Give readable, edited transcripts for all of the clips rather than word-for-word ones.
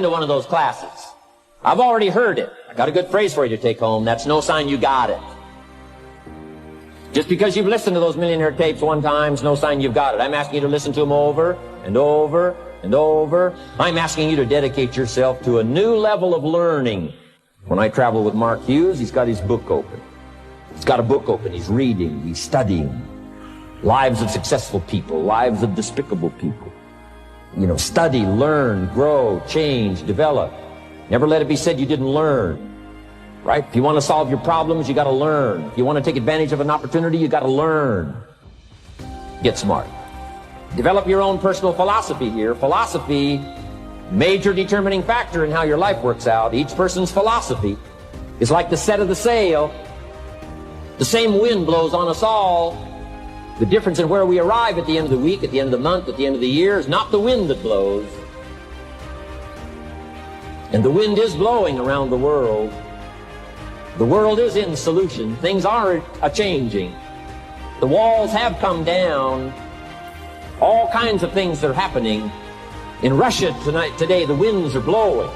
to one of those classes. I've already heard it. I got a good phrase for you to take home. That's no sign you got it. Just because you've listened to those millionaire tapes one time is no sign you've got it. I'm asking you to listen to them over and over and over. I'm asking you to dedicate yourself to a new level of learning. When I travel with Mark Hughes, he's got his book open. He's got a book open. He's reading. He's studying. Lives of successful people. Lives of despicable people. You know, study, learn, grow, change, develop. Never let it be said you didn't learn. Right? If you want to solve your problems, you got to learn. If you want to take advantage of an opportunity, you got to learn. Get smart. Develop your own personal philosophy here. Philosophy, major determining factor in how your life works out. Each person's philosophy is like the set of the sail. The same wind blows on us all. The difference in where we arrive at the end of the week, at the end of the month, at the end of the year is not the wind that blows. And the wind is blowing around the world. The world is in solution. Things are a-changing. The walls have come down. All kinds of things are happening. In Russia today, the winds are blowing.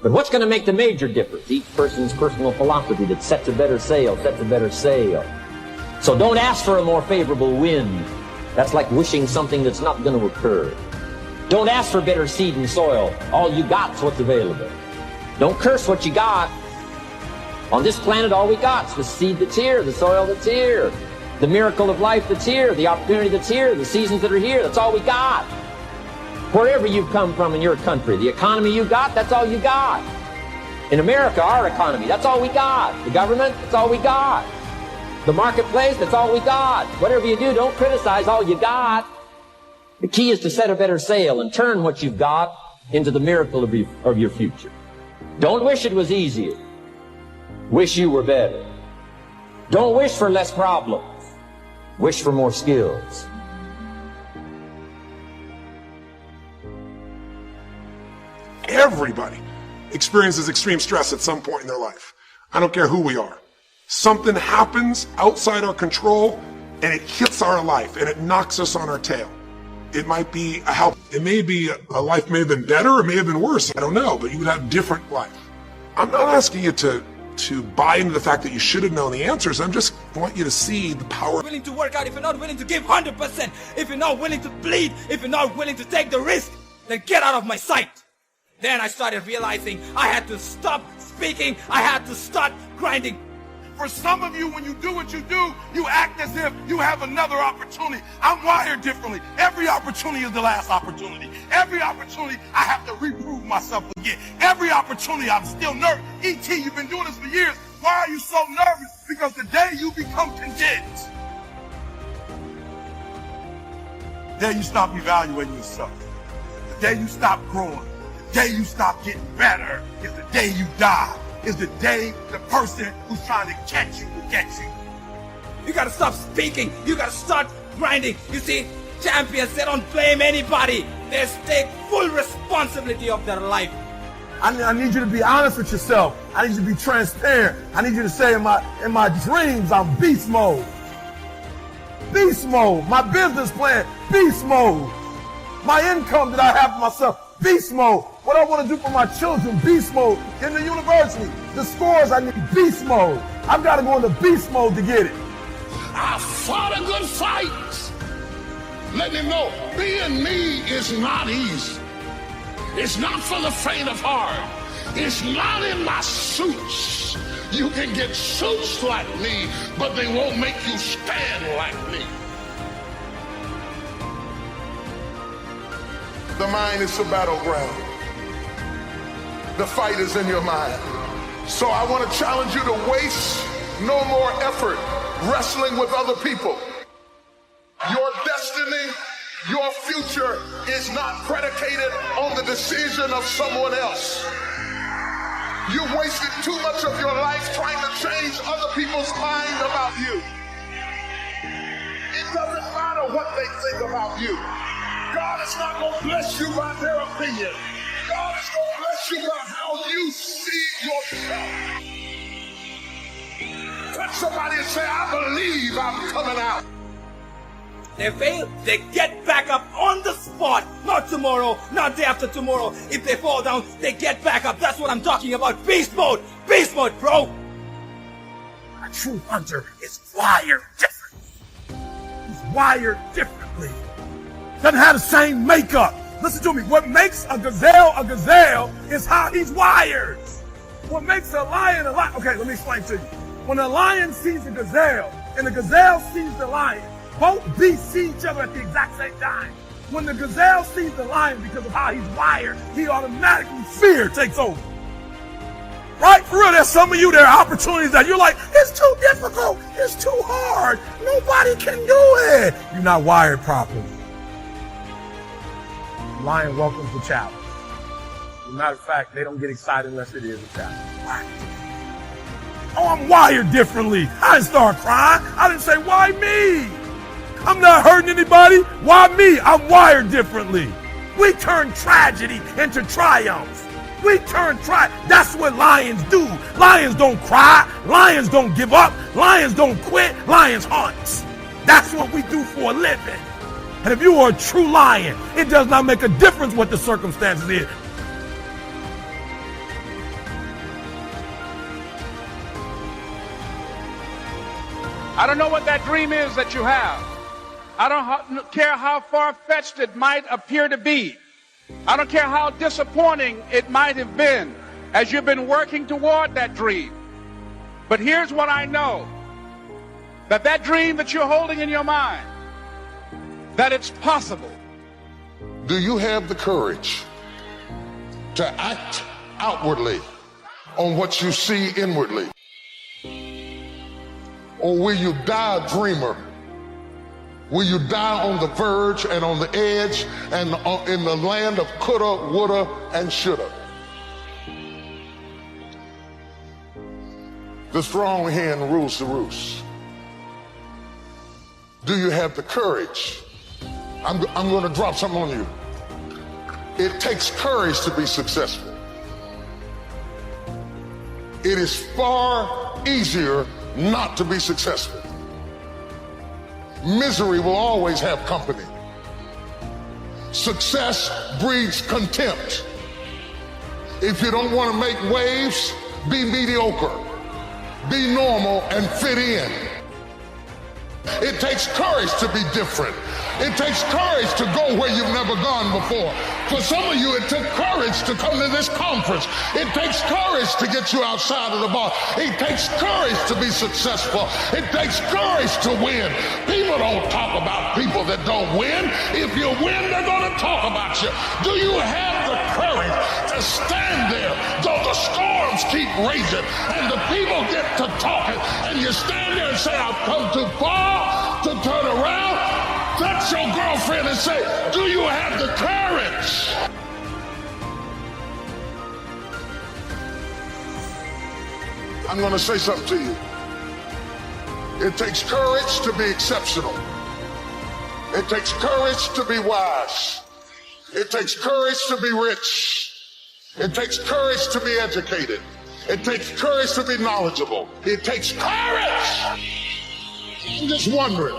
But what's going to make the major difference? Each person's personal philosophy that sets a better sail, sets a better sail. So don't ask for a more favorable wind. That's like wishing something that's not going to occur. Don't ask for better seed and soil. All you got's what's available. Don't curse what you got. On this planet, all we got's the seed that's here, the soil that's here, the miracle of life that's here, the opportunity that's here, the seasons that are here. That's all we got. Wherever you've come from in your country, the economy you got, that's all you got. In America, our economy, that's all we got. The government, that's all we got. The marketplace, that's all we got. Whatever you do, don't criticize all you got. The key is to set a better sail and turn what you've got into the miracle of your future. Don't wish it was easier. Wish you were better. Don't wish for less problems. Wish for more skills. Everybody experiences extreme stress at some point in their life. I don't care who we are. Something happens outside our control and it hits our life and it knocks us on our tail. It might be a help. It may be a life may have been better or may have been worse. I don't know, but you would have a different life. I'm not asking you to buy into the fact that you should have known the answers. I just want you to see the power. Willing to work out, if you're not willing to give 100%, if you're not willing to bleed, if you're not willing to take the risk, then get out of my sight. Then I started realizing I had to stop speaking. I had to start grinding. For some of you, when you do what you do, you act as if you have another opportunity. I'm wired differently. Every opportunity is the last opportunity. Every opportunity, I have to reprove myself again. Every opportunity, I'm still nervous. E.T., you've been doing this for years. Why are you so nervous? Because the day you become content, the day you stop evaluating yourself, the day you stop growing, the day you stop getting better, is the day you die. Is the day the person who's trying to catch you will get you. You gotta stop speaking. You gotta start grinding. You see, champions, they don't blame anybody. They take full responsibility of their life. I need you to be honest with yourself. I need you to be transparent. I need you to say in my dreams, I'm beast mode. Beast mode. My business plan, beast mode. My income that I have for myself, beast mode. What I want to do for my children, beast mode. In the university, the scores, I need beast mode. I've got to go into beast mode to get it. I fought a good fight. Let me know, being me is not easy. It's not for the faint of heart. It's not in my suits. You can get suits like me, but they won't make you stand like me. The mind is the battleground. The fight is in your mind. So I want to challenge you to waste no more effort wrestling with other people. Your destiny, your future is not predicated on the decision of someone else. You wasted too much of your life trying to change other people's mind about you. It doesn't matter what they think about you. God is not going to bless you by their opinion. God is going to bless you by how you see yourself. Touch somebody and say, I believe I'm coming out. They fail, they get back up on the spot. Not tomorrow, not day after tomorrow. If they fall down, they get back up. That's what I'm talking about. Beast mode, bro. A true hunter is wired differently. He's wired differently. Doesn't have the same makeup. Listen to me. What makes a gazelle is how he's wired. What makes a lion a lion? Okay, let me explain to you. When a lion sees a gazelle and the gazelle sees the lion, both beasts see each other at the exact same time. When the gazelle sees the lion, because of how he's wired, he automatically, fear takes over. Right? For real, there's some of you, there are opportunities that you're like, it's too difficult, it's too hard, nobody can do it. You're not wired properly. The lion welcomes the challenge. As a matter of fact, they don't get excited unless it is a challenge. Right? Oh, I'm wired differently. I didn't start crying. I didn't say, why me? I'm not hurting anybody. Why me? I'm wired differently. We turn tragedy into triumph. That's what lions do. Lions don't cry. Lions don't give up. Lions don't quit. Lions hunt. That's what we do for a living. And if you are a true lion, it does not make a difference what the circumstances is. I don't know what that dream is that you have. I don't care how far-fetched it might appear to be. I don't care how disappointing it might have been as you've been working toward that dream. But here's what I know, that dream that you're holding in your mind, that it's possible. Do you have the courage to act outwardly on what you see inwardly? Or will you die a dreamer? Will you die on the verge and on the edge and in the land of coulda, woulda, and shoulda? The strong hen rules the roost. Do you have the courage? I'm going to drop something on you. It takes courage to be successful. It is far easier not to be successful. Misery will always have company. Success breeds contempt. If you don't want to make waves, be mediocre. Be normal and fit in. It takes courage to be different. It takes courage to go where you've never gone before. For some of you, it took courage to come to this conference. It takes courage to get you outside of the bar. It takes courage to be successful. It takes courage to win. People don't talk about people that don't win. If you win, they're going to talk about you. Do you have the courage to stand there though the storms keep raging and the people get to talking and you stand there and say, I've come too far to turn around? Touch your girlfriend and say, do you have the courage? I'm going to say something to you. It takes courage to be exceptional. It takes courage to be wise. It takes courage to be rich. It takes courage to be educated. It takes courage to be knowledgeable. It takes courage. I'm just wondering,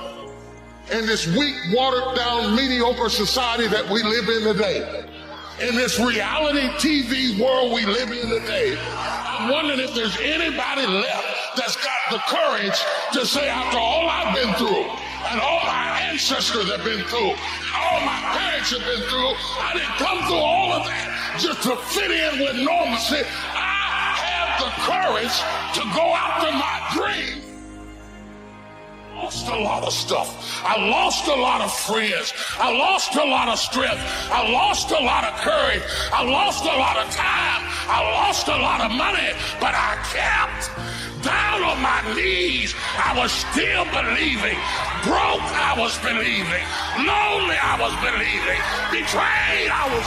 in this weak, watered down, mediocre society that we live in today, in this reality TV world we live in today, I'm wondering if there's anybody left that's got the courage to say, after all I've been through, and all my ancestors have been through, and all my parents have been through, I didn't come through all of that just to fit in with normalcy. I have the courage to go after my dream. I lost a lot of stuff. I lost a lot of friends. I lost a lot of strength. I lost a lot of courage. I lost a lot of time. I lost a lot of money, but I kept down on my knees. I was still believing. Broke, I was believing. Lonely, I was believing. Betrayed, I was.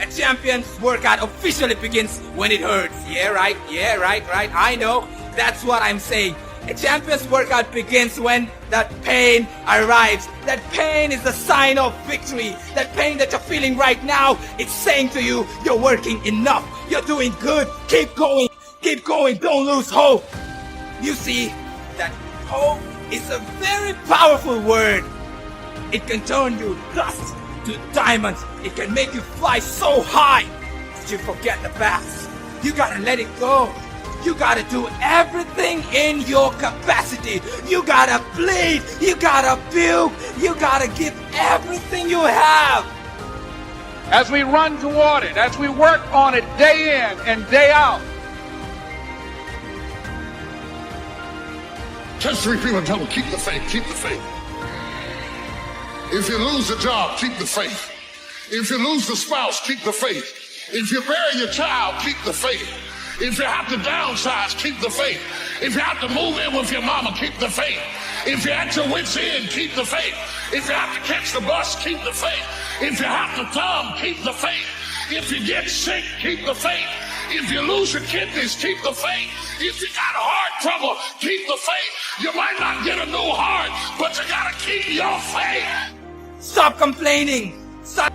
A champion's workout officially begins when it hurts. Yeah, right. I know. That's what I'm saying. A champion's workout begins when that pain arrives. That pain is the sign of victory. That pain that you're feeling right now, it's saying to you, you're working enough. You're doing good. Keep going. Keep going. Don't lose hope. You see, that hope is a very powerful word. It can turn you dust to diamonds. It can make you fly so high that you forget the past. You gotta let it go. You gotta do everything in your capacity. You gotta bleed. You gotta puke. You gotta give everything you have. As we run toward it, as we work on it day in and day out. Touch 3 people and tell them, keep the faith, keep the faith. If you lose a job, keep the faith. If you lose the spouse, keep the faith. If you bury your child, keep the faith. If you have to downsize, keep the faith. If you have to move in with your mama, keep the faith. If you're at your wit's end, keep the faith. If you have to catch the bus, keep the faith. If you have to thumb, keep the faith. If you get sick, keep the faith. If you lose your kidneys, keep the faith. If you got heart trouble, keep the faith. You might not get a new heart, but you gotta keep your faith. Stop complaining. Stop